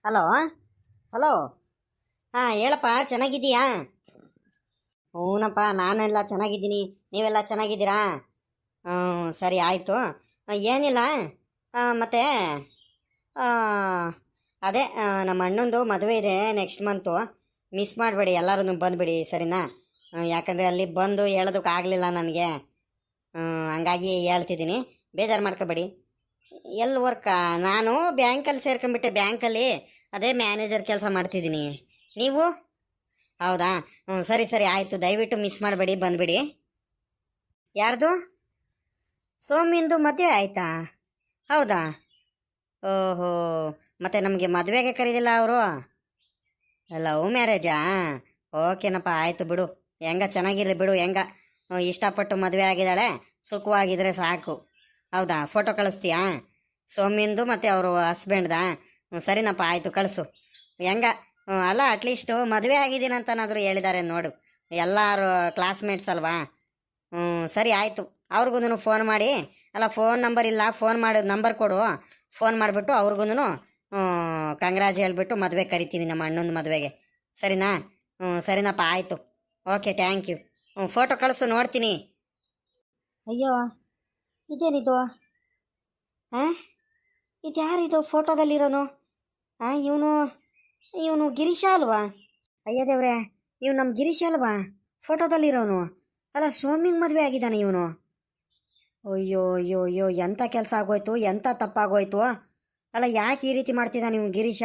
Hello hello. ಹಾಂ ಹೇಳಪ್ಪ, ಚೆನ್ನಾಗಿದ್ದೀಯಾ? ಹ್ಞೂನಪ್ಪ, ನಾನೆಲ್ಲ ಚೆನ್ನಾಗಿದ್ದೀನಿ. ನೀವೆಲ್ಲ ಚೆನ್ನಾಗಿದ್ದೀರಾ? ಹ್ಞೂ, ಸರಿ ಆಯಿತು. ಏನಿಲ್ಲ, ಮತ್ತು ಅದೇ ನಮ್ಮ ಅಣ್ಣಂದು ಮದುವೆ ಇದೆ ನೆಕ್ಸ್ಟ್ ಮಂತು. ಮಿಸ್ ಮಾಡಬೇಡಿ, ಎಲ್ಲರೂ ಬಂದುಬಿಡಿ, ಸರಿನಾ? ಯಾಕಂದರೆ ಅಲ್ಲಿ ಬಂದು ಹೇಳೋದಕ್ಕೆ ಆಗಲಿಲ್ಲ ನನಗೆ. ಹಂಗಾಗಿ ಹೇಳ್ತಿದ್ದೀನಿ, ಬೇಜಾರು ಮಾಡ್ಕೋಬೇಡಿ. ಎಲ್ಲಿ ವರ್ಕ? ನಾನು ಬ್ಯಾಂಕಲ್ಲಿ ಸೇರ್ಕೊಂಡ್ಬಿಟ್ಟೆ, ಬ್ಯಾಂಕಲ್ಲಿ ಅದೇ ಮ್ಯಾನೇಜರ್ ಕೆಲಸ ಮಾಡ್ತಿದ್ದೀನಿ. ನೀವು? ಹೌದಾ? ಹ್ಞೂ, ಸರಿ ಸರಿ ಆಯಿತು, ದಯವಿಟ್ಟು ಮಿಸ್ ಮಾಡಬೇಡಿ, ಬಂದುಬಿಡಿ. ಯಾರ್ದು? ಸೋಮಿಂದು ಮದುವೆ ಆಯಿತಾ? ಹೌದಾ? ಓಹೋ, ಮತ್ತು ನಮಗೆ ಮದುವೆಗೆ ಕರೀದಿಲ್ಲ ಅವರು? ಲವ್ ಮ್ಯಾರೇಜಾ? ಓಕೆನಪ್ಪ, ಆಯಿತು ಬಿಡು. ಹೆಂಗ ಚೆನ್ನಾಗಿರಲಿ ಬಿಡು, ಹೆಂಗ ಇಷ್ಟಪಟ್ಟು ಮದುವೆ ಆಗಿದ್ದಾಳೆ, ಸುಖವಾಗಿದ್ರೆ ಸಾಕು. ಹೌದಾ? ಫೋಟೋ ಕಳಿಸ್ತೀಯಾ ಸೌಮ್ಯಂದು ಮತ್ತು ಅವರು ಹಸ್ಬೆಂಡ್ದಾ? ಸರಿನಪ್ಪ, ಆಯಿತು, ಕಳಿಸು. ಹೆಂಗ ಅಲ್ಲ, ಅಟ್ಲೀಸ್ಟು ಮದುವೆ ಆಗಿದ್ದೀನಂತನಾದರೂ ಹೇಳಿದ್ದಾರೆ ನೋಡು, ಎಲ್ಲರೂ ಕ್ಲಾಸ್ಮೇಟ್ಸ್ ಅಲ್ವಾ? ಸರಿ ಆಯಿತು, ಅವ್ರಿಗೂ ಫೋನ್ ಮಾಡಿ, ಅಲ್ಲ ಫೋನ್ ನಂಬರ್ ಇಲ್ಲ, ಫೋನ್ ಮಾಡಿ ನಂಬರ್ ಕೊಡು, ಫೋನ್ ಮಾಡಿಬಿಟ್ಟು ಅವ್ರಿಗೂ ಕಂಗ್ರಾಜ್ ಹೇಳ್ಬಿಟ್ಟು ಮದುವೆ ಕರಿತೀನಿ, ನಮ್ಮ ಅಣ್ಣನ ಮದುವೆಗೆ. ಸರಿನಾ? ಸರಿನಪ್ಪ, ಆಯಿತು, ಓಕೆ, ಥ್ಯಾಂಕ್ ಯು. ಫೋಟೋ ಕಳಿಸು, ನೋಡ್ತೀನಿ. ಅಯ್ಯೋ, ಇದೇನಿದು? ಹಾಂ, ಇದು ಯಾರಿದು ಫೋಟೋದಲ್ಲಿರೋನು? ಹಾಂ, ಇವನು ಗಿರೀಶ ಅಲ್ವಾ? ಅಯ್ಯೋ ದೇವ್ರೆ, ಇವ್ನು ನಮ್ಮ ಗಿರೀಶ ಅಲ್ವಾ ಫೋಟೋದಲ್ಲಿರೋನು? ಅಲ್ಲ, ಸೋಮಿಂಗ್ ಮದುವೆ ಆಗಿದ್ದಾನೆ ಇವನು. ಅಯ್ಯೋ ಅಯ್ಯೋ ಅಯ್ಯೋ, ಎಂಥ ಕೆಲಸ ಆಗೋಯ್ತು, ಎಂಥ ತಪ್ಪಾಗೋಯ್ತು. ಅಲ್ಲ, ಯಾಕೆ ಈ ರೀತಿ ಮಾಡ್ತಿದ್ದಾನೆ ಇವನು ಗಿರೀಶ?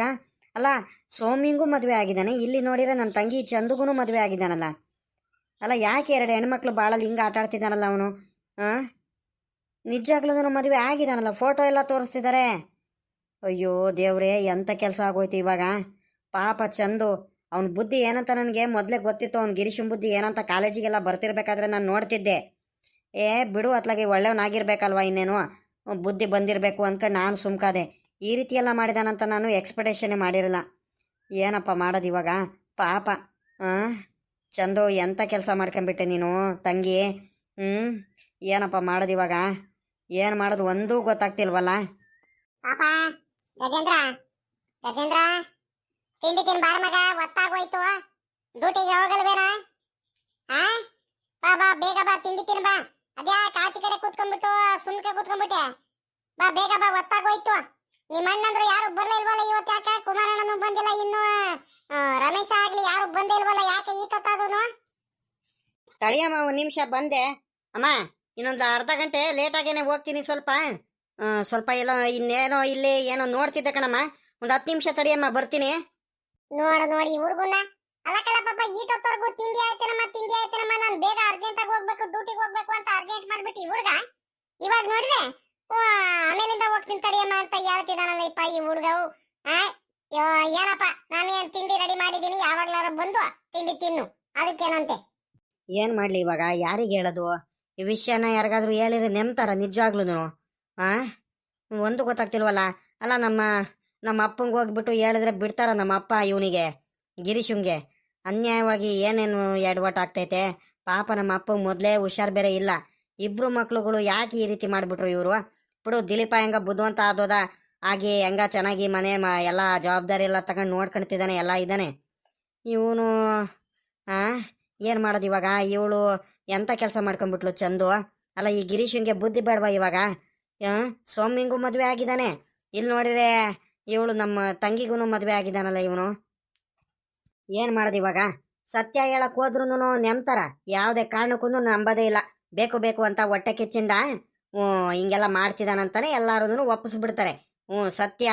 ಅಲ್ಲ, ಸೋಮಿಂಗೂ ಮದುವೆ ಆಗಿದ್ದಾನೆ, ಇಲ್ಲಿ ನೋಡಿದ್ರೆ ನನ್ನ ತಂಗಿ ಚಂದುಗೂ ಮದುವೆ ಆಗಿದ್ದಾನಲ್ಲ. ಅಲ್ಲ, ಯಾಕೆ ಎರಡು ಹೆಣ್ಮಕ್ಳು ಬಾಳಲ್ಲಿ ಹಿಂಗೆ ಆಟ ಆಡ್ತಿದ್ದಾನಲ್ಲ ಅವನು? ಹಾಂ, ನಿಜಾಗ್ಲೂ ಮದುವೆ ಆಗಿದ್ದಾನಲ್ಲ, ಫೋಟೋ ಎಲ್ಲ ತೋರಿಸ್ತಿದ್ದಾರೆ. ಅಯ್ಯೋ ದೇವ್ರೇ, ಎಂಥ ಕೆಲಸ ಆಗೋಯ್ತು ಇವಾಗ. ಪಾಪ ಚಂದು, ಅವನ ಬುದ್ಧಿ ಏನಂತ ನನಗೆ ಮೊದಲೇ ಗೊತ್ತಿತ್ತು. ಅವ್ನು ಗಿರೀಶನ್ ಬುದ್ಧಿ ಏನಂತ ಕಾಲೇಜಿಗೆಲ್ಲ ಬರ್ತಿರ್ಬೇಕಾದ್ರೆ ನಾನು ನೋಡ್ತಿದ್ದೆ. ಬಿಡು, ಅತ್ಲಾಗೆ ಒಳ್ಳೆಯವನಾಗಿರ್ಬೇಕಲ್ವ, ಇನ್ನೇನು ಬುದ್ಧಿ ಬಂದಿರಬೇಕು ಅಂದ್ಕೊಂಡು ನಾನು ಸುಮ್ಕಾದೆ. ಈ ರೀತಿ ಎಲ್ಲ ಮಾಡಿದಾನಂತ ನಾನು ಎಕ್ಸ್ಪೆಕ್ಟೇಷನ್ನೇ ಮಾಡಿರಲ್ಲ. ಏನಪ್ಪ ಮಾಡೋದು ಇವಾಗ? ಪಾಪ. ಚಂದು, ಎಂಥ ಕೆಲಸ ಮಾಡ್ಕೊಂಬಿಟ್ಟೆ ನೀನು ತಂಗಿ. ಏನಪ್ಪ ಮಾಡೋದು ಇವಾಗ? ಏನು ಮಾಡೋದು ಒಂದೂ ಗೊತ್ತಾಗ್ತಿಲ್ವಲ್ಲ. ಪಾಪ ಗಜೇಂದ್ರ, ಗಜೇಂದ್ರ, ತಿಂಡಿ ತಿನ್ ಬಾರ ಮಗ, ಒತ್ತಾಗೋಯ್ತು, ಡ್ಯೂಟಿಗೆ ಹೋಗಲ್ವೇನಾ? ಬಾ ಬಾ, ಬೇಗ ಬಾ, ತಿಂಡಿ ತಿನ್ ಬಾ. ಅದ್ಯಾ ಕಾಚಿ ಕಡೆ ಕೂತ್ಕೊಂಡ್ಬಿಟ್ಟು ಸುಮ್ಕೆ ಕೂತ್ಕೊಂಡ್ಬಿಟ್ಟೆ? ಬಾ ಬೇಗ ಬಾ, ಒತ್ತಾಗೋಯ್ತು. ನಿಮ್ಮ ಅಣ್ಣಂದ್ರು ಯಾರು ಬರ್ಲೇ ಇಲ್ವಲ್ಲ ಇವತ್ತು? ಯಾಕ ಕುಮಾರಣ್ಣನು ಬಂದಿಲ್ಲ, ಇನ್ನು ರಮೇಶ ಆಗ್ಲಿ ಯಾರು ಬಂದೇ ಇಲ್ವಲ್ಲ, ಯಾಕೆ ಈ ಕತ್ತಾದನು? ತಡಿಯಮ್ಮ, ಒಂದು ನಿಮಿಷ ಬಂದೆ. ಅಮ್ಮ, ಇನ್ನೊಂದು ಅರ್ಧ ಗಂಟೆ ಲೇಟಾಗೇನೆ ಹೋಗ್ತೀನಿ. ಸ್ವಲ್ಪ ಎಲ್ಲೋ ಇನ್ನೇನೋ ಇಲ್ಲಿ ಏನೋ ನೋಡ್ತಿದ್ದೆ ಕಣಮ್ಮ. ಒಂದು 10 ನಿಮಿಷ ತಡಿಯಮ್ಮ, ಬರ್ತೀನಿ. ನೋಡಿ ಹುಡುಗನ ಅಲ್ಲಕಲ್ಲ ಪಾಪ, ಈಟೊತ್ತವರೆಗೂ ತಿಂಡಿ ಆಯ್ತೇನಮ್ಮ, ನಾನು ಬೇಗ ಅರ್ಜೆಂಟ್ ಆಗಿ ಹೋಗ್ಬೇಕು, ಡ್ಯೂಟಿಗೆ ಹೋಗ್ಬೇಕು ಅಂತ ಅರ್ಜೆಂಟ್ ಮಾಡ್ಬಿಟ್ಟು ಈ ಹುಡುಗ ಇವಾಗ ನೋಡಿದ್ರೆ ಆಮೇಲಿಂದ ಹೋಗ್ತೀನಿ ತಡಿಯಮ್ಮ ಅಂತ ಹೇಳ್ತಿದಾನಲ್ಲ ಈ ಹುಡುಗವು. ಏನಪ್ಪ, ನಾನೇನ್ ತಿಂಡಿ ರೆಡಿ ಮಾಡಿದೀನಿ, ಯಾವಾಗ್ಲಾರ ಬಂದು ತಿಂಡಿ ತಿನ್ನು, ಅದಕ್ಕೇನಂತೆ? ಏನ್ ಮಾಡ್ಲಿ ಇವಾಗ? ಯಾರಿಗೆ ಹೇಳೋದು ಈ ವಿಷಯನ? ಯಾರಿಗಾದ್ರೂ ಹೇಳಿದ್ರೆ ನೆಮ್ತಾರ ನಿಜವಾಗ್ಲೂ? ಒಂದು ಗೊತ್ತಾಗ್ತಿಲ್ವಲ್ಲ. ಅಲ್ಲ, ನಮ್ಮ ಅಪ್ಪಂಗೆ ಹೋಗ್ಬಿಟ್ಟು ಹೇಳಿದ್ರೆ ಬಿಡ್ತಾರ ನಮ್ಮ ಅಪ್ಪ ಇವನಿಗೆ, ಗಿರೀಶಂಗೆ? ಅನ್ಯಾಯವಾಗಿ ಏನೇನು ಎಡವಟ್ ಆಗ್ತೈತೆ ಪಾಪ. ನಮ್ಮ ಅಪ್ಪಂಗೆ ಮೊದಲೇ ಹುಷಾರ್ ಬೇರೆ ಇಲ್ಲ. ಇಬ್ರು ಮಕ್ಳುಗಳು ಯಾಕೆ ಈ ರೀತಿ ಮಾಡ್ಬಿಟ್ರು ಇವರು? ಬಿಡು, ದಿಲೀಪ ಹೆಂಗ ಬುದ್ಧಿವಂತ ಆದೋದ ಆಗಿ ಹೆಂಗ ಚೆನ್ನಾಗಿ ಮನೆ ಎಲ್ಲ ಜವಾಬ್ದಾರಿ ಎಲ್ಲ ತಗೊಂಡು ನೋಡ್ಕೊಳ್ತಿದ್ದಾನೆ, ಎಲ್ಲ ಇದ್ದಾನೆ. ಇವನು ಏನು ಮಾಡೋದು ಇವಾಗ? ಇವಳು ಎಂಥ ಕೆಲಸ ಮಾಡ್ಕೊಂಡ್ಬಿಟ್ಲು ಚಂದು. ಅಲ್ಲ, ಈ ಗಿರೀಶಂಗೆ ಬುದ್ಧಿ ಬೇಡವಾ ಇವಾಗ? ಸೌಮ್ಯಂಗೂ ಮದುವೆ ಆಗಿದ್ದಾನೆ, ಇಲ್ಲಿ ನೋಡಿದ್ರೆ ಇವಳು ನಮ್ಮ ತಂಗಿಗೂ ಮದುವೆ ಆಗಿದ್ದಾನಲ್ಲ ಇವನು. ಏನು ಮಾಡೋದು ಇವಾಗ? ಸತ್ಯ ಹೇಳಕ್ ಹೋದ್ರೂ ನೆಮ್ತಾರ, ಯಾವುದೇ ಕಾರಣಕ್ಕೂ ನಂಬೋದೇ ಇಲ್ಲ. ಬೇಕು ಅಂತ ಹೊಟ್ಟೆ ಕಿಚ್ಚಿಂದ ಹಿಂಗೆಲ್ಲ ಮಾಡ್ತಿದ್ದಾನಂತಾನೆ ಎಲ್ಲರೂ ಒಪ್ಪಿಸ್ಬಿಡ್ತಾರೆ. ಸತ್ಯ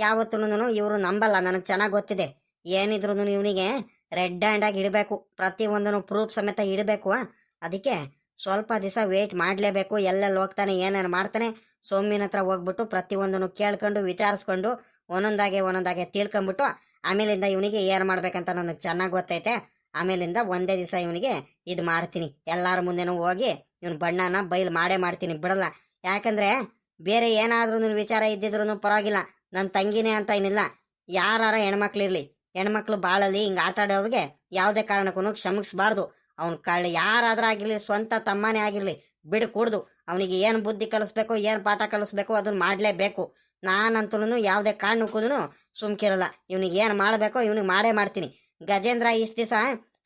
ಯಾವತ್ತೂ ಇವರು ನಂಬಲ್ಲ, ನನಗೆ ಚೆನ್ನಾಗಿ ಗೊತ್ತಿದೆ. ಏನಿದ್ರು ಇವನಿಗೆ ರೆಡ್ ಹ್ಯಾಂಡ್ ಆಗಿ ಇಡಬೇಕು, ಪ್ರತಿಯೊಂದನ್ನು ಪ್ರೂಫ್ ಸಮೇತ ಇಡಬೇಕು. ಅದಕ್ಕೆ ಸ್ವಲ್ಪ ದಿವಸ ವೇಟ್ ಮಾಡಲೇಬೇಕು. ಎಲ್ಲೆಲ್ಲಿ ಹೋಗ್ತಾನೆ, ಏನೇನು ಮಾಡ್ತಾನೆ, ಸೌಮ್ಯನ ಹತ್ರ ಹೋಗ್ಬಿಟ್ಟು ಪ್ರತಿಯೊಂದನ್ನು ಕೇಳ್ಕೊಂಡು ವಿಚಾರಿಸ್ಕೊಂಡು ಒಂದೊಂದಾಗೆ ತಿಳ್ಕೊಂಬಿಟ್ಟು ಆಮೇಲಿಂದ ಇವನಿಗೆ ಏನು ಮಾಡ್ಬೇಕಂತ ನನಗೆ ಚೆನ್ನಾಗಿ ಗೊತ್ತೈತೆ. ಆಮೇಲಿಂದ ಒಂದೇ ದಿವಸ ಇವನಿಗೆ ಇದು ಮಾಡ್ತೀನಿ, ಎಲ್ಲರ ಮುಂದೆನೂ ಹೋಗಿ ಇವನು ಬಣ್ಣನ ಬಯಲು ಮಾಡ್ತೀನಿ, ಬಿಡಲ್ಲ. ಯಾಕಂದ್ರೆ ಬೇರೆ ಏನಾದ್ರೂ ವಿಚಾರ ಇದ್ದಿದ್ರು ಪರವಾಗಿಲ್ಲ, ನನ್ನ ತಂಗಿನೇ ಅಂತ ಏನಿಲ್ಲ. ಯಾರ ಹೆಣ್ಮಕ್ಳಿರ್ಲಿ, ಹೆಣ್ಮಕ್ಳು ಬಾಳಲ್ಲಿ ಹಿಂಗೆ ಆಟ ಆಡೋರಿಗೆ ಯಾವುದೇ ಕಾರಣಕ್ಕೂ ಕ್ಷಮಿಸ್ಬಾರ್ದು. ಅವ್ನು ಯಾರಾದ್ರಾಗಿರ್ಲಿ, ಸ್ವಂತ ತಮ್ಮನೇ ಆಗಿರ್ಲಿ, ಬಿಡು ಕೂಡ್ದು ಅವನಿಗೆ ಏನು ಬುದ್ಧಿ ಕಲಿಸ್ಬೇಕು, ಏನು ಪಾಠ ಕಲಿಸ್ಬೇಕು ಅದನ್ನ ಮಾಡಲೇಬೇಕು. ನಾನಂತೂ ಯಾವುದೇ ಕಾರಣಕ್ಕೂ ಸುಮ್ಕಿರಲ್ಲ. ಇವ್ನಿಗೆ ಏನು ಮಾಡಬೇಕೋ ಇವ್ನಿಗೆ ಮಾಡೇ ಮಾಡ್ತೀನಿ. ಗಜೇಂದ್ರ ಇಷ್ಟು ದಿವಸ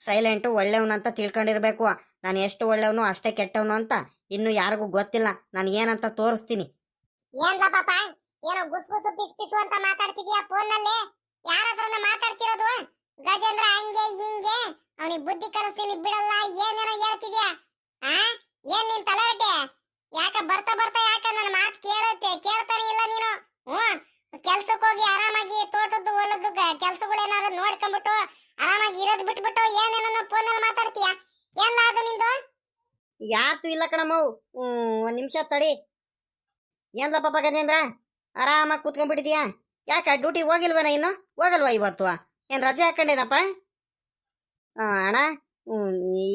ಸೈಲೆಂಟು ಒಳ್ಳೆಯವನಂತ ತಿಳ್ಕೊಂಡಿರ್ಬೇಕು. ನಾನು ಎಷ್ಟು ಒಳ್ಳೆಯವನು ಅಷ್ಟೇ ಕೆಟ್ಟವನು ಅಂತ ಇನ್ನು ಯಾರಿಗೂ ಗೊತ್ತಿಲ್ಲ. ನಾನು ಏನಂತ ತೋರಿಸ್ತೀನಿ. ಏನ್ಲ ಪಾಪ ಏನೋ ಗುಸ್ ಗುಸು ಪಿಸ್ ಪಿಸು ಅಂತ ಮಾತಾಡ್ತಿದ್ಯಾ ಫೋನ್ ನಲ್ಲಿ? ಯಾರ ಹತ್ರನ ಮಾತಾಡ್ತಿರೋದು? ಗಜೇಂದ್ರ ಹಂಗೆ ಹಿಂಗೆ ಅವನಿಗೆ ಬುದ್ಧಿ ಕಲಿಸ್ತೀನಿ ಬಿಡಲ್ಲ ಏನೇನೋ ಹೇಳ್ತಿದ್ಯಾ? ಆ ಏನ್ ನಿನ್ ತಲೆ ಹೊಟ್ಟೆ? ಯಾಕ ಬರ್ತಾ ಬರ್ತಾ ಯಾಕ ನನ್ನ ಮಾತು ಕೇಳ್ತಾನೆ ಇಲ್ಲ ನೀನು? ಕೆಲ್ಸಕ್ಕೆ ಹೋಗಿ ಆರಾಮಾಗಿ ತೋಟದ್ದು ಹೊಲದ್ದು ಕೆಲ್ಸಗಳೇನಾದ್ರು ನೋಡ್ಕೊಂಡ್ಬಿಟ್ಟು ಆರಾಮಾಗಿ ಇರೋದು ಬಿಟ್ಬಿಟ್ಟು ಏನೇನೋ ಫೋನ್ ನಲ್ಲಿ ಮಾತಾಡ್ತೀಯ? ಏನ್ಲ ಅದು ನಿಂದು? ಯಾತು ಇಲ್ಲ ಕಣಮ್ಮವು. ಒಂದ್ ನಿಮಿಷ ತಡಿ. ಏನ್ಲ ಪಾಪ ಗಜೇಂದ್ರ ಆರಾಮಾಗಿ ಕೂತ್ಕೊಂಡ್ಬಿಟ್ಟಿದ್ಯಾ? ಯಾಕ ಡ್ಯೂಟಿ ಹೋಗಿಲ್ವೇನ? ಇನ್ನು ಹೋಗಲ್ವಾ ಇವತ್ತು? ಏನ್ ರಜೆ ಹಾಕೊಂಡಿದಪ್ಪ? ಅಣ್ಣ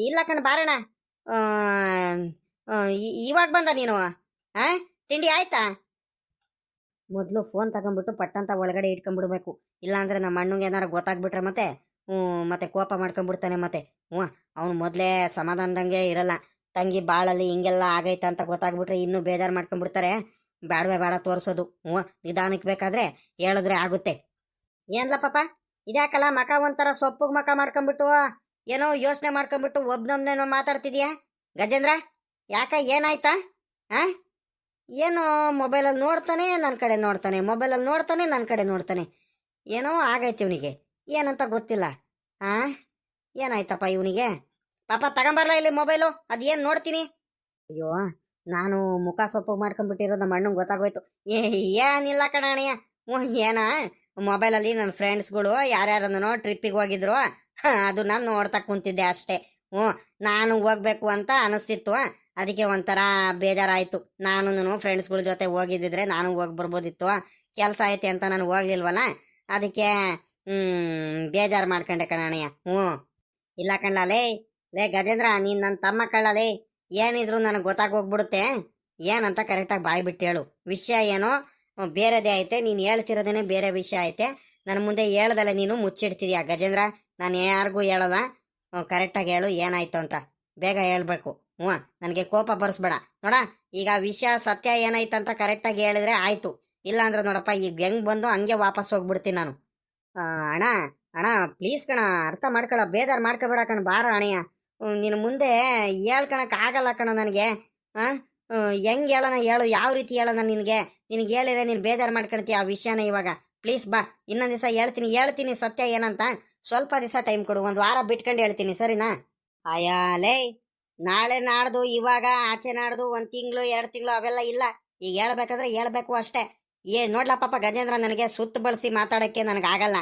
ಇಲ್ಲ ಕಣ ಬಾರಣ್ಣ. ಇವಾಗ ಬಂದ ನೀನು? ತಿಂಡಿ ಆಯ್ತಾ? ಮೊದಲು ಫೋನ್ ತಗೊಂಡ್ಬಿಟ್ಟು ಪಟ್ಟಂತ ಒಳಗಡೆ ಇಟ್ಕೊಂಡ್ಬಿಡ್ಬೇಕು. ಇಲ್ಲಾಂದ್ರೆ ನಮ್ಮ ಅಣ್ಣಂಗೆ ಏನಾರ ಗೊತ್ತಾಗ್ಬಿಟ್ರೆ ಮತ್ತೆ ಕೋಪ ಮಾಡ್ಕೊಂಡ್ಬಿಡ್ತಾನೆ. ಮತ್ತೆ ಅವ್ನು ಮೊದಲೇ ಸಮಾಧಾನದಂಗೆ ಇರಲ್ಲ. ತಂಗಿ ಬಾಳಲ್ಲಿ ಹಿಂಗೆಲ್ಲ ಆಗೈತ ಅಂತ ಗೊತ್ತಾಗ್ಬಿಟ್ರೆ ಇನ್ನೂ ಬೇಜಾರು ಮಾಡ್ಕೊಂಡ್ಬಿಡ್ತಾರೆ. ಬೇಡ ತೋರಿಸೋದು. ನಿಧಾನಕ್ಕೆ ಬೇಕಾದ್ರೆ ಹೇಳಿದ್ರೆ ಆಗುತ್ತೆ. ಏನ್ಲ ಪಾಪ ಇದ್ಯಾಕಲ್ಲ ಮಕ ಒಂಥರ ಸೊಪ್ಪುಗ್ ಮಕ ಮಾಡ್ಕೊಂಡ್ಬಿಟ್ಟು ಏನೋ ಯೋಚನೆ ಮಾಡ್ಕೊಂಡ್ಬಿಟ್ಟು ಒಬ್ನೊಬ್ನೇನೋ ಮಾತಾಡ್ತಿದ್ಯಾ? ಗಜೇಂದ್ರ ಯಾಕ ಏನಾಯ್ತಾ? ಏನೋ ಮೊಬೈಲಲ್ಲಿ ನೋಡ್ತಾನೆ ನನ್ನ ಕಡೆ ನೋಡ್ತಾನೆ, ಮೊಬೈಲಲ್ಲಿ ನೋಡ್ತಾನೆ ನನ್ನ ಕಡೆ ನೋಡ್ತಾನೆ. ಏನೋ ಆಗೈತೆ ಇವನಿಗೆ, ಏನಂತ ಗೊತ್ತಿಲ್ಲ. ಏನಾಯ್ತಪ್ಪ ಇವನಿಗೆ? ಪಾಪ ತಗೊಂಬರ್ಲ ಇಲ್ಲಿ ಮೊಬೈಲು, ಅದೇನು ನೋಡ್ತೀನಿ. ಅಯ್ಯೋ ನಾನು ಮುಖ ಸೊಪ್ಪು ಮಾಡ್ಕೊಂಡ್ಬಿಟ್ಟಿರೋದು ನಮ್ಮ ಅಣ್ಣಂಗೆ ಗೊತ್ತಾಗೋಯ್ತು. ಏನಿಲ್ಲ ಕಣಣ್ಣ, ಏನ ಮೊಬೈಲಲ್ಲಿ ನನ್ನ ಫ್ರೆಂಡ್ಸ್ಗಳು ಯಾರ್ಯಾರನ್ನೋ ಟ್ರಿಪ್ಪಿಗೆ ಹೋಗಿದ್ರು, ಅದು ನಾನು ನೋಡ್ತಾ ಕುಂತಿದ್ದೆ ಅಷ್ಟೇ. ನಾನು ಹೋಗ್ಬೇಕು ಅಂತ ಅನಿಸ್ತಿತ್ತು, ಅದಕ್ಕೆ ಒಂಥರ ಬೇಜಾರಾಯಿತು. ನಾನು ಫ್ರೆಂಡ್ಸ್ಗಳ ಜೊತೆ ಹೋಗಿದ್ದಿದ್ರೆ ನಾನು ಹೋಗಿ ಬರ್ಬೋದಿತ್ತು. ಕೆಲಸ ಐತೆ ಅಂತ ನಾನು ಹೋಗ್ಲಿಲ್ವಲ್ಲ, ಅದಕ್ಕೆ ಬೇಜಾರು ಮಾಡ್ಕೊಂಡೆ ಕಣಯ್ಯ. ಇಲ್ಲ ಕಣ್ಲ ಲೇ ಗಜೇಂದ್ರ, ನೀನು ನನ್ನ ತಮ್ಮ ಕಳ್ಳಲೇ. ಏನಿದ್ರು ನನಗೆ ಗೊತ್ತಾಗೋಗ್ಬಿಡುತ್ತೆ. ಏನಂತ ಕರೆಕ್ಟಾಗಿ ಬಾಯ್ ಬಿಟ್ಟು ಹೇಳು. ವಿಷಯ ಏನೋ ಬೇರೆದೇ ಐತೆ, ನೀನು ಹೇಳ್ತಿರೋದೇನೆ ಬೇರೆ ವಿಷಯ ಐತೆ. ನನ್ನ ಮುಂದೆ ಹೇಳ್ದಲ್ಲ ನೀನು ಮುಚ್ಚಿಡ್ತಿದ್ಯಾ ಗಜೇಂದ್ರ. ನಾನು ಯಾರಿಗೂ ಹೇಳಲ್ಲ. ಕರೆಕ್ಟಾಗಿ ಹೇಳು ಏನಾಯ್ತು ಅಂತ, ಬೇಗ ಹೇಳ್ಬೇಕು. ನನಗೆ ಕೋಪ ಬರ್ಸ್ಬೇಡ ನೋಡ. ಈಗ ವಿಷಯ ಸತ್ಯ ಏನಾಯ್ತಂತ ಕರೆಕ್ಟಾಗಿ ಹೇಳಿದ್ರೆ ಆಯ್ತು. ಇಲ್ಲಾಂದ್ರೆ ನೋಡಪ್ಪ ಈಗ ಹೆಂಗ್ ಬಂದು ಹಂಗೆ ವಾಪಸ್ ಹೋಗ್ಬಿಡ್ತೀನಿ ನಾನು. ಅಣ್ಣ ಅಣ್ಣ ಪ್ಲೀಸ್ ಕಣ, ಅರ್ಥ ಮಾಡ್ಕೊಳ, ಬೇಜಾರು ಮಾಡ್ಕೊಬೇಡ ಕಣ. ಬಾರ ಅಣ್ಣಯ್ಯ, ನೀನು ಮುಂದೆ ಹೇಳ್ಕೊಳಕ್ ಆಗಲ್ಲ ಕಣ ನನಗೆ. ಹೆಂಗ್ ಹೇಳೋಣ ಹೇಳು, ಯಾವ ರೀತಿ ಹೇಳೋಣ ನಿನಗೆ ಹೇಳಿದ್ರೆ ನೀನು ಬೇಜಾರು ಮಾಡ್ಕೊಳ್ತೀಯ ಆ ವಿಷಯನ. ಇವಾಗ ಪ್ಲೀಸ್ ಬಾ, ಇನ್ನೊಂದು ದಿವಸ ಹೇಳ್ತೀನಿ ಸತ್ಯ ಏನಂತ. ಸ್ವಲ್ಪ ದಿವಸ ಟೈಮ್ ಕೊಡು, ಒಂದು ವಾರ ಬಿಟ್ಕೊಂಡು ಹೇಳ್ತೀನಿ, ಸರಿನಾ? ಲೇ ನಾಳೆ ನಾಡ್ದು ಇವಾಗ ಆಚೆ ನಾಡ್ದು 1 ತಿಂಗಳು 2 ತಿಂಗಳು ಅವೆಲ್ಲ ಇಲ್ಲ. ಈಗ ಹೇಳ್ಬೇಕಾದ್ರೆ ಹೇಳ್ಬೇಕು ಅಷ್ಟೇ. ನೋಡ್ಲಾ ಪಾಪ ಗಜೇಂದ್ರ, ನನಗೆ ಸುತ್ತು ಬಳಸಿ ಮಾತಾಡೋಕ್ಕೆ ನನಗಾಗಲ್ಲ.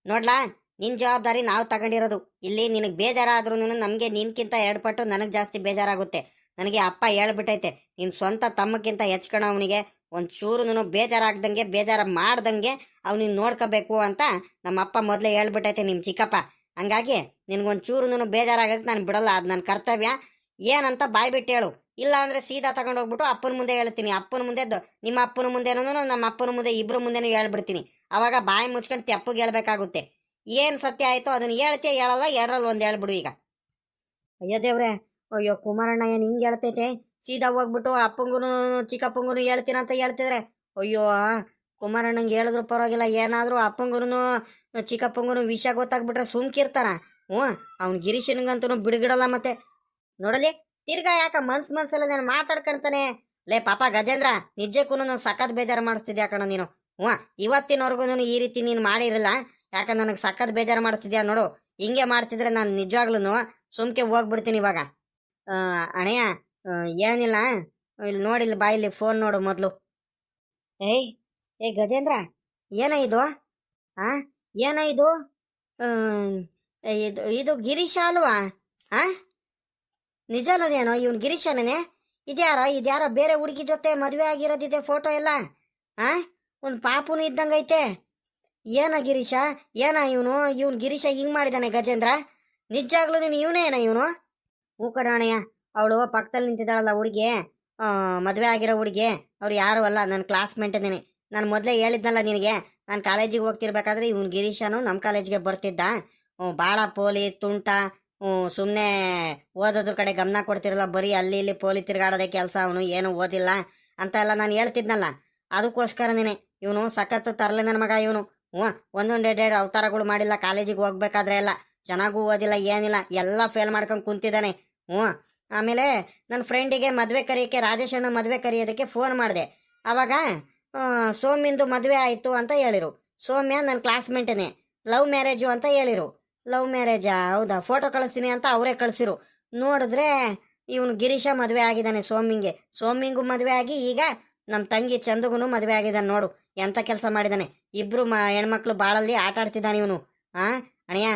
ನೋಡ್ಲಾ, ನಿನ್ನ ಜವಾಬ್ದಾರಿ ನಾವು ತಗೊಂಡಿರೋದು. ಇಲ್ಲಿ ನಿನಗೆ ಬೇಜಾರಾದ್ರೂ ನಮಗೆ ನಿನ್ಕಿಂತ 2 ಪಟ್ಟು ನನಗೆ ಜಾಸ್ತಿ ಬೇಜಾರಾಗುತ್ತೆ. ನನಗೆ ಅಪ್ಪ ಹೇಳ್ಬಿಟ್ಟೈತೆ, ನಿನ್ನ ಸ್ವಂತ ತಮ್ಮಕ್ಕಿಂತ ಹೆಚ್ಕಣ ಅವನಿಗೆ ಒಂಚೂರು ಬೇಜಾರಾಗ್ದಂಗೆ ಬೇಜಾರು ಮಾಡ್ದಂಗೆ ಅವ್ನಿಗೆ ನೋಡ್ಕೋಬೇಕು ಅಂತ ನಮ್ಮ ಅಪ್ಪ ಮೊದಲೇ ಹೇಳ್ಬಿಟ್ಟೈತೆ ನಿಮ್ಮ ಚಿಕ್ಕಪ್ಪ. ಹಂಗಾಗಿ ನಿನ್ಗೊಂಚೂರು ಬೇಜಾರಾಗಕ್ಕೆ ನಾನು ಬಿಡಲ್ಲ. ಅದು ನನ್ನ ಕರ್ತವ್ಯ. ಏನಂತ ಬಾಯ್ ಬಿಟ್ಟು ಹೇಳು, ಇಲ್ಲ ಅಂದರೆ ಸೀದಾ ತಗೊಂಡೋಗ್ಬಿಟ್ಟು ಅಪ್ಪನ ಮುಂದೆ ಹೇಳ್ತೀನಿ. ಅಪ್ಪನ ಮುಂದೆ, ನಿಮ್ಮ ಅಪ್ಪನ ಮುಂದೆನೂ ನಮ್ಮ ಅಪ್ಪನ ಮುಂದೆ ಇಬ್ಬರ ಮುಂದೆನೂ ಹೇಳ್ಬಿಡ್ತೀನಿ. ಅವಾಗ ಬಾಯಿ ಮುಚ್ಕೊಂಡು ತೆಪ್ಪಗೆ ಹೇಳ್ಬೇಕಾಗುತ್ತೆ. ಏನು ಸತ್ಯ ಆಯಿತೋ ಅದನ್ನು ಹೇಳ್ತೀಯ, ಹೇಳಲ್ಲ, 2ರಲ್ಲಿ 1 ಹೇಳ್ಬಿಡು ಈಗ. ಅಯ್ಯೋ ದೇವ್ರೆ, ಅಯ್ಯೋ ಕುಮಾರಣ್ಣ ಏನು ಹಿಂಗೆ ಹೇಳ್ತೈತೆ? ಸೀದಾ ಹೋಗ್ಬಿಟ್ಟು ಅಪ್ಪಂಗೂ ಚಿಕ್ಕಪ್ಪಂಗೂ ಹೇಳ್ತೀನಂತ ಹೇಳ್ತಿದ್ರೆ, ಅಯ್ಯೋ ಕುಮಾರಣ್ಣಂಗೆ ಹೇಳಿದ್ರು ಪರವಾಗಿಲ್ಲ, ಏನಾದರೂ ಅಪ್ಪಂಗೂ ಚಿಕ್ಕಪ್ಪಂಗೂ ವಿಷಯ ಗೊತ್ತಾಗ್ಬಿಟ್ರೆ ಸುಮ್ಕಿರ್ತಾರ. ಅವ್ನು ಗಿರೀಶನ್ಗಂತೂ ಬಿಡುಗಿಡಲ್ಲ. ಮತ್ತೆ ನೋಡಲಿ ತಿರ್ಗಾ ಯಾಕ ಮನ್ಸಲ್ಲ ನಾನು ಮಾತಾಡ್ಕೊಂತಾನೆ. ಲೇ ಪಾಪ ಗಜೇಂದ್ರ, ನಿಜಕ್ಕೂ ಸಖತ್ ಬೇಜಾರು ಮಾಡಿಸ್ತಿದ್ಯಾ ಕಣ ನೀನು. ಇವತ್ತಿನವರೆಗೂ ಈ ರೀತಿ ನೀನು ಮಾಡಿರಲ್ಲ. ಯಾಕಂದ್ರೆ ನನಗೆ ಸಖತ್ ಬೇಜಾರು ಮಾಡಿಸ್ತಿದ್ಯಾ ನೋಡು. ಹಿಂಗೆ ಮಾಡ್ತಿದ್ರೆ ನಾನು ನಿಜವಾಗ್ಲೂ ಸುಮ್ಕೆ ಹೋಗ್ಬಿಡ್ತೀನಿ ಇವಾಗ. ಅಣ್ಣಯ್ಯ ಏನಿಲ್ಲ, ಇಲ್ಲಿ ನೋಡಿಲ್ಲ ಬಾ, ಇಲ್ಲಿ ಫೋನ್ ನೋಡು ಮೊದಲು. ಏಯ್ ಗಜೇಂದ್ರ, ಏನ ಇದು? ಏನ ಇದು? ಇದು ಗಿರೀಶ ಅಲ್ವಾ? ನಿಜ ಅಲ್ಲದೇನೋ ಇವನು ಗಿರೀಶನೇ? ಇದ್ಯಾರೋ ಬೇರೆ ಹುಡುಗಿ ಜೊತೆ ಮದುವೆ ಆಗಿರೋದಿದೆ ಫೋಟೋ ಎಲ್ಲ. ಒಂದು ಪಾಪುನು ಇದ್ದಂಗೈತೆ. ಏನ ಗಿರೀಶ, ಏನ ಇವನು ಗಿರೀಶ ಹಿಂಗ್ ಮಾಡಿದಾನೆ ಗಜೇಂದ್ರ? ನಿಜಾಗ್ಲೂ ನೀನು ಇವನೇನ ಇವನು? ಕಣಯ್ಯ, ಅವಳು ಪಕ್ಕದಲ್ಲಿ ನಿಂತಿದ್ದಾಳಲ್ಲ ಹುಡುಗಿ, ಮದುವೆ ಆಗಿರೋ ಹುಡುಗಿ, ಅವ್ರು ಯಾರು ಅಲ್ಲ, ನನ್ನ ಕ್ಲಾಸ್ಮೇಟೇನೆ. ನಾನು ಮೊದಲೇ ಹೇಳಿದ್ನಲ್ಲ ನಿನಗೆ, ನಾನು ಕಾಲೇಜಿಗೆ ಹೋಗ್ತಿರ್ಬೇಕಾದ್ರೆ ಇವನು ಗಿರೀಶನು ನಮ್ಮ ಕಾಲೇಜಿಗೆ ಬರ್ತಿದ್ದ. ಭಾಳ ಪೋಲಿ ತುಂಟ, ಸುಮ್ಮನೆ ಓದೋದ್ರ ಕಡೆ ಗಮನ ಕೊಡ್ತಿರಲ್ಲ, ಬರೀ ಅಲ್ಲಿ ಇಲ್ಲಿ ಪೋಲಿ ತಿರ್ಗಾಡೋದೇ ಕೆಲಸ, ಅವನು ಏನು ಓದಿಲ್ಲ ಅಂತ ಎಲ್ಲ ನಾನು ಹೇಳ್ತಿದ್ನಲ್ಲ. ಅದಕ್ಕೋಸ್ಕರನೇ ಇವನು ಸಖತ್ತು ತರಲೆ ನನ್ನ ಮಗ. ಇವನು ಹ್ಞೂ ಒಂದೊಂದೆರಡು ಅವತಾರಗಳು ಮಾಡಿಲ್ಲ. ಕಾಲೇಜಿಗೆ ಹೋಗ್ಬೇಕಾದ್ರೆ ಎಲ್ಲ ಚೆನ್ನಾಗೂ ಓದಿಲ್ಲ, ಏನಿಲ್ಲ, ಎಲ್ಲ ಫೇಲ್ ಮಾಡ್ಕೊಂಡು ಕುಂತಿದ್ದಾನೆ. ಹ್ಞೂ ಆಮೇಲೆ ನನ್ನ ಫ್ರೆಂಡಿಗೆ ಮದುವೆ ಕರೆಯೋಕ್ಕೆ, ರಾಜೇಶಣ್ಣ ಮದುವೆ ಕರೆಯೋದಕ್ಕೆ ಫೋನ್ ಮಾಡಿದೆ. ಆವಾಗ ಸೌಮ್ಯಂದು ಮದುವೆ ಆಯಿತು ಅಂತ ಹೇಳಿರು. ಸೌಮ್ಯ ನನ್ನ ಕ್ಲಾಸ್ಮೇಟನೇ, ಲವ್ ಮ್ಯಾರೇಜು ಅಂತ ಹೇಳಿರು. ಲವ್ ಮ್ಯಾರೇಜಾ? ಹೌದಾ, ಫೋಟೋ ಕಳಿಸ್ತೀನಿ ಅಂತ ಅವರೇ ಕಳಿಸಿರು. ನೋಡಿದ್ರೆ ಇವನು ಗಿರೀಶ ಮದುವೆ ಆಗಿದ್ದಾನೆ ಸೌಮ್ಯಂಗೆ. ಸೌಮ್ಯಂಗೂ ಮದುವೆ ಆಗಿ ಈಗ ನಮ್ಮ ತಂಗಿ ಚಂದುಗೂ ಮದುವೆ ಆಗಿದ್ದಾನೆ. ನೋಡು ಎಂಥ ಕೆಲಸ ಮಾಡಿದ್ದಾನೆ. ಇಬ್ರು ಹೆಣ್ಮಕ್ಳು ಬಾಳಲ್ಲಿ ಆಟ ಆಡ್ತಿದ್ದಾನೆ ಇವನು. ಅಣ್ಣಯ್ಯ,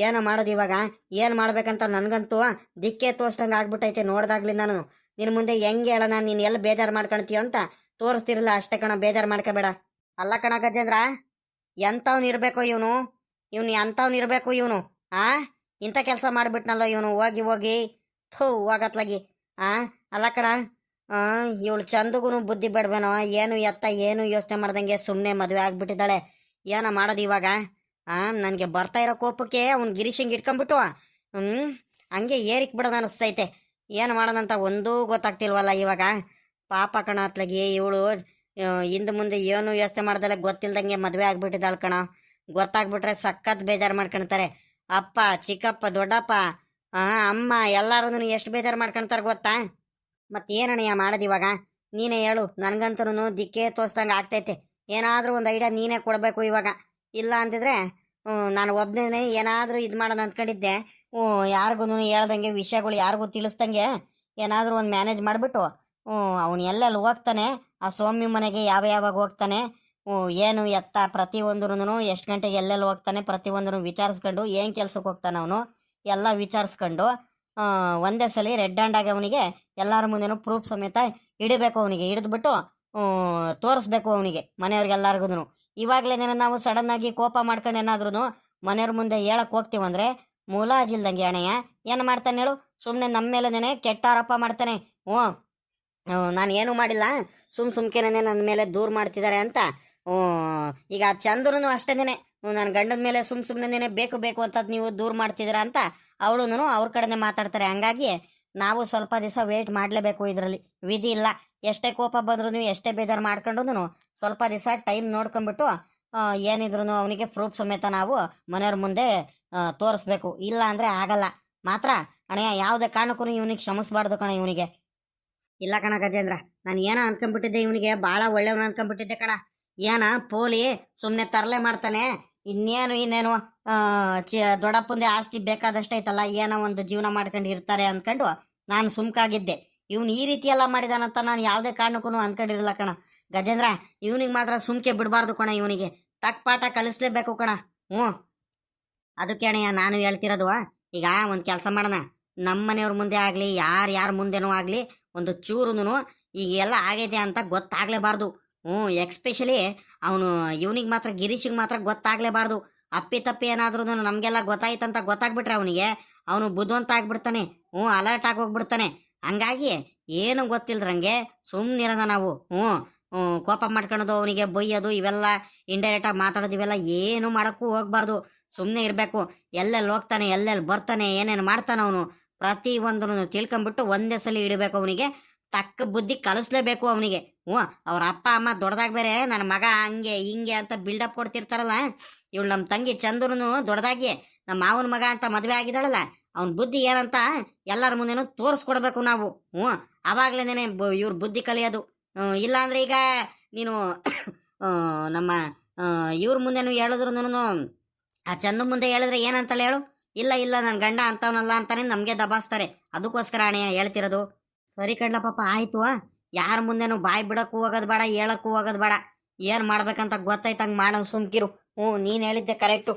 ಏನೋ ಮಾಡೋದು ಇವಾಗ? ಏನು ಮಾಡ್ಬೇಕಂತ ನನಗಂತೂ ದಿಕ್ಕೇ ತೋರ್ಸ್ದಂಗೆ ಆಗ್ಬಿಟ್ಟೈತೆ ನೋಡ್ದಾಗ್ಲಿಂದ. ನಾನು ನಿನ್ನ ಮುಂದೆ ಹೆಂಗೆ ಹೇಳೋಣ, ನೀನು ಎಲ್ಲ ಬೇಜಾರು ಮಾಡ್ಕೊಳ್ತೀಯ ಅಂತ ತೋರಿಸ್ತಿರಲಿಲ್ಲ ಅಷ್ಟೇ ಕಣ. ಬೇಜಾರು ಮಾಡ್ಕೋಬೇಡ. ಅಲ್ಲ ಕಣ ಗಜೇಂದ್ರ, ಎಂಥವ್ನು ಇರಬೇಕು ಇವನು. ಎಂಥವ್ನು ಇರಬೇಕು ಇವನು. ಇಂಥ ಕೆಲಸ ಮಾಡಿಬಿಟ್ನಲ್ಲ ಇವನು. ಹೋಗಿ ಹೋಗಿ ಥೂ ಹೋಗತ್ಲಾಗಿ. ಅಲ್ಲ ಕಣ, ಇವಳು ಚಂದಗೂ ಬುದ್ಧಿ ಬೇಡವೇನೋ, ಏನು ಎತ್ತ ಏನು ಯೋಚನೆ ಮಾಡ್ದಂಗೆ ಸುಮ್ಮನೆ ಮದುವೆ ಆಗ್ಬಿಟ್ಟಿದ್ದಾಳೆ. ಏನೋ ಮಾಡೋದು ಇವಾಗ? ನನಗೆ ಬರ್ತಾ ಇರೋ ಕೋಪಕ್ಕೆ ಅವ್ನು ಗಿರೀಶಂಗೆ ಇಟ್ಕೊಂಡ್ಬಿಟ್ಟು ಹಂಗೆ ಏರಿಕ್ ಬಿಡೋದು ಅನಿಸ್ತೈತೆ. ಏನು ಮಾಡೋದಂತ ಒಂದೂ ಗೊತ್ತಾಗ್ತಿಲ್ವಲ್ಲ ಇವಾಗ. ಪಾಪ ಕಣ ಅತ್ಲಾಗಿ ಇವಳು ಹಿಂದೆ ಮುಂದೆ ಏನು ಯೋಚನೆ ಮಾಡ್ದಲ್ಲ, ಗೊತ್ತಿಲ್ದಂಗೆ ಮದುವೆ ಆಗ್ಬಿಟ್ಟಿದ್ದಾಳೆ ಕಣ. ಗೊತ್ತಾಗ್ಬಿಟ್ರೆ ಸಖತ್ ಬೇಜಾರು ಮಾಡ್ಕೊಳ್ತಾರೆ. ಅಪ್ಪ, ಚಿಕ್ಕಪ್ಪ, ದೊಡ್ಡಪ್ಪ, ಅಮ್ಮ ಎಲ್ಲರೂ ಎಷ್ಟು ಬೇಜಾರು ಮಾಡ್ಕೊಳ್ತಾರೆ ಗೊತ್ತಾ? ಮತ್ತೇನಣ್ಣಯ್ಯ ಮಾಡೋದು ಇವಾಗ? ನೀನೇ ಹೇಳು. ನನಗಂತೂ ದಿಕ್ಕೇ ತೋರ್ಸ್ದಂಗೆ ಆಗ್ತೈತೆ. ಏನಾದರೂ ಒಂದು ಐಡಿಯಾ ನೀನೇ ಕೊಡಬೇಕು ಇವಾಗ. ಇಲ್ಲ ಅಂತಿದ್ರೆ ನಾನು ಒಬ್ಬನೇ ಏನಾದರೂ ಇದು ಮಾಡೋಣ ಅಂದ್ಕೊಂಡಿದ್ದೆ. ಯಾರಿಗೂ ಹೇಳ್ದಂಗೆ, ವಿಷಯಗಳು ಯಾರಿಗೂ ತಿಳಿಸ್ದಂಗೆ ಏನಾದರೂ ಒಂದು ಮ್ಯಾನೇಜ್ ಮಾಡಿಬಿಟ್ಟು ಅವನು ಎಲ್ಲೆಲ್ಲಿ ಹೋಗ್ತಾನೆ, ಆ ಸೌಮ್ಯ ಮನೆಗೆ ಯಾವಾಗ ಹೋಗ್ತಾನೆ, ಏನು ಎತ್ತ ಪ್ರತಿಯೊಂದೂ ಎಷ್ಟು ಗಂಟೆಗೆ ಎಲ್ಲೆಲ್ಲಿ ಹೋಗ್ತಾನೆ ಪ್ರತಿಯೊಂದನ್ನು ವಿಚಾರಿಸ್ಕೊಂಡು, ಏನು ಕೆಲ್ಸಕ್ಕೆ ಹೋಗ್ತಾನೆ ಅವನು ಎಲ್ಲ ವಿಚಾರಿಸ್ಕೊಂಡು ಒಂದೇ ಸಲ ರೆಡ್ ಹ್ಯಾಂಡಾಗಿ ಅವನಿಗೆ ಎಲ್ಲರ ಮುಂದೆನೂ ಪ್ರೂಫ್ ಸಮೇತ ಹಿಡಿಬೇಕು. ಅವನಿಗೆ ಹಿಡಿದ್ಬಿಟ್ಟು ತೋರಿಸ್ಬೇಕು ಅವನಿಗೆ, ಮನೆಯವ್ರಿಗೆಲ್ಲರಿಗೂ. ಇವಾಗಲೇನೇನೋ ನಾವು ಸಡನ್ನಾಗಿ ಕೋಪ ಮಾಡ್ಕೊಂಡು ಏನಾದ್ರೂ ಮನೆಯವ್ರ ಮುಂದೆ ಹೇಳಕ್ಕೆ ಹೋಗ್ತೀವಂದ್ರೆ ಮೂಲಾಜಿಲ್ದಂಗೆ ಅಣ್ಣಯ್ಯ ಏನು ಮಾಡ್ತಾನೆ ಹೇಳು? ಸುಮ್ಮನೆ ನಮ್ಮ ಮೇಲೆನೇ ಕೆಟ್ಟ ಆರೋಪ ಮಾಡ್ತಾನೆ. ನಾನು ಏನೂ ಮಾಡಿಲ್ಲ, ಸುಮ್ಕೆನೇ ನನ್ನ ಮೇಲೆ ದೂರ ಮಾಡ್ತಿದ್ದಾರೆ ಅಂತ. ಈಗ ಚಂದ್ರನು ಅಷ್ಟೇನೆ, ನನ್ನ ಗಂಡನ ಮೇಲೆ ಸುಮ್ಮನೆ ಬೇಕು ಅಂತದ್ ನೀವು ದೂರ ಮಾಡ್ತಿದ್ದೀರಾ ಅಂತ ಅವಳು ಅವ್ರ ಕಡೆನೇ ಮಾತಾಡ್ತಾರೆ. ಹಂಗಾಗಿ ನಾವು ಸ್ವಲ್ಪ ದಿವಸ ವೇಟ್ ಮಾಡಲೇಬೇಕು. ಇದರಲ್ಲಿ ವಿಧಿ ಇಲ್ಲ. ಎಷ್ಟೇ ಕೋಪ ಬಂದ್ರೂ, ಎಷ್ಟೇ ಬೇಜಾರು ಮಾಡ್ಕೊಂಡ್ರು ಸ್ವಲ್ಪ ದಿವಸ ಟೈಮ್ ನೋಡ್ಕೊಂಡ್ಬಿಟ್ಟು ಏನಿದ್ರು ಅವನಿಗೆ ಪ್ರೂಫ್ ಸಮೇತ ನಾವು ಮನೆಯವ್ರ ಮುಂದೆ ತೋರಿಸ್ಬೇಕು. ಇಲ್ಲ ಅಂದರೆ ಆಗಲ್ಲ. ಮಾತ್ರ ಅಣ್ಣಯ್ಯ, ಯಾವುದೇ ಕಾರಣಕ್ಕೂ ಇವನಿಗೆ ಕ್ಷಮಿಸ್ಬಾರ್ದು ಕಣ. ಇವನಿಗೆ ಇಲ್ಲ ಕಣ ಗಜೇಂದ್ರ, ನಾನು ಏನೋ ಅಂದ್ಕೊಂಡ್ಬಿಟ್ಟಿದ್ದೆ, ಇವನಿಗೆ ಭಾಳ ಒಳ್ಳೆಯವನು ಅಂದ್ಕೊಂಡ್ಬಿಟ್ಟಿದ್ದೆ ಕಣ. ಏನ ಪೋಲಿ ಸುಮ್ಮನೆ ತರಲೆ ಮಾಡ್ತಾನೆ, ಇನ್ನೇನು ದೊಡ್ಡಪ್ಪಂದೆ ಆಸ್ತಿ ಬೇಕಾದಷ್ಟು ಐತಲ್ಲ, ಏನೋ ಒಂದು ಜೀವನ ಮಾಡ್ಕೊಂಡು ಇರ್ತಾರೆ ಅಂದ್ಕೊಂಡು ನಾನು ಸುಮ್ಕಾಗಿದ್ದೆ. ಇವನು ಈ ರೀತಿ ಎಲ್ಲ ಮಾಡಿದಾನಂತ ನಾನು ಯಾವುದೇ ಕಾರಣಕ್ಕೂ ಅಂದ್ಕೊಂಡಿರಲಿಲ್ಲ ಕಣ ಗಜೇಂದ್ರ. ಇವನಿಗೆ ಮಾತ್ರ ಸುಮ್ಕೆ ಬಿಡಬಾರ್ದು ಕಣ. ಇವನಿಗೆ ತಕ್ಕ ಪಾಠ ಕಲಿಸ್ಲೇಬೇಕು ಕಣ. ಅದಕ್ಕೆ ಅಣ್ಣಯ್ಯ ನಾನು ಹೇಳ್ತಿರೋದು, ಈಗ ಒಂದು ಕೆಲಸ ಮಾಡೋಣ. ನಮ್ಮ ಮನೆಯವ್ರ ಮುಂದೆ ಆಗಲಿ, ಯಾರ ಮುಂದೆನೂ ಆಗಲಿ, ಒಂದು ಚೂರುನು ಈಗ ಎಲ್ಲ ಆಗೈತೆ ಅಂತ ಗೊತ್ತಾಗಲೇಬಾರ್ದು. ಎಕ್ಸ್ಪೆಷಲಿ ಅವನು ಇವನಿಗೆ ಮಾತ್ರ, ಗಿರೀಶಿಗೆ ಮಾತ್ರ ಗೊತ್ತಾಗಲೇಬಾರ್ದು. ಅಪ್ಪಿ ತಪ್ಪಿ ಏನಾದ್ರೂ ನಮಗೆಲ್ಲ ಗೊತ್ತಾಯ್ತಂತ ಗೊತ್ತಾಗ್ಬಿಟ್ರೆ ಅವನು ಬುದ್ಧಿವಂತ ಆಗ್ಬಿಡ್ತಾನೆ. ಅಲರ್ಟ್ ಆಗೋಗ್ಬಿಡ್ತಾನೆ. ಹಂಗಾಗಿ ಏನು ಗೊತ್ತಿಲ್ದ್ರಂಗೆ ಸುಮ್ಮನಿರೋದ ನಾವು. ಕೋಪ ಮಾಡ್ಕೊಳೋದು, ಅವನಿಗೆ ಬೈಯೋದು, ಇವೆಲ್ಲ ಇಂಡೈರೆಕ್ಟಾಗಿ ಮಾತಾಡೋದು, ಇವೆಲ್ಲ ಏನು ಮಾಡೋಕ್ಕೂ ಹೋಗ್ಬಾರ್ದು. ಸುಮ್ಮನೆ ಇರಬೇಕು. ಎಲ್ಲೆಲ್ಲಿ ಹೋಗ್ತಾನೆ, ಎಲ್ಲೆಲ್ಲಿ ಬರ್ತಾನೆ, ಏನೇನು ಮಾಡ್ತಾನೆ ಅವನು ಪ್ರತಿ ಒಂದನ್ನು ತಿಳ್ಕೊಂಬಿಟ್ಟು ಒಂದೇ ಸಲ ಇಡಬೇಕು. ಅವನಿಗೆ ತಕ್ಕ ಬುದ್ಧಿ ಕಲಿಸ್ಲೇಬೇಕು ಅವನಿಗೆ. ಅವ್ರ ಅಪ್ಪ ಅಮ್ಮ ದೊಡ್ಡದಾಗಿ ಬೇರೆ ನನ್ನ ಮಗ ಹಂಗೆ ಹಿಂಗೆ ಅಂತ ಬಿಲ್ಡಪ್ ಕೊಡ್ತಿರ್ತಾರಲ್ಲ, ಇವಳು ನಮ್ಮ ತಂಗಿ ಚಂದ್ರನು ದೊಡ್ಡದಾಗಿ ನಮ್ಮ ಮಾವನ ಮಗ ಅಂತ ಮದುವೆ ಆಗಿದ್ದಾಳಲ್ಲ, ಅವನ ಬುದ್ಧಿ ಏನಂತ ಎಲ್ಲರ ಮುಂದೆನೂ ತೋರಿಸ್ಕೊಡ್ಬೇಕು ನಾವು. ಅವಾಗ್ಲೇನೆ ಇವ್ರ ಬುದ್ಧಿ ಕಲಿಯೋದು. ಇಲ್ಲಾಂದ್ರೆ ಈಗ ನೀನು ನಮ್ಮ ಇವ್ರ ಮುಂದೆನೂ ಹೇಳಿದ್ರು, ಆ ಚಂದ ಮುಂದೆ ಹೇಳಿದ್ರೆ ಏನಂತಲ್ಲ ಹೇಳು? ಇಲ್ಲ ನನ್ನ ಗಂಡ ಅಂತವನಲ್ಲ ಅಂತಾನೆ ನಮಗೆ ದಬಾಸ್ತಾರೆ. ಅದಕ್ಕೋಸ್ಕರ ಅಣ್ಣಯ್ಯ ಹೇಳ್ತಿರೋದು. ಸರಿ ಕಡ್ಲ ಪಾಪ, ಆಯ್ತು. ಯಾರ ಮುಂದೆನೂ ಬಾಯಿ ಬಿಡಕ್ಕೂ ಹೋಗೋದು ಬೇಡ, ಹೇಳಕ್ಕೂ ಹೋಗೋದು ಬೇಡ. ಏನು ಮಾಡ್ಬೇಕಂತ ಗೊತ್ತಾಯ್ತಂಗೆ ಮಾಡೋ ಸುಮ್ಕಿರು. ನೀನು ಹೇಳಿದ್ದೆ ಕರೆಕ್ಟು.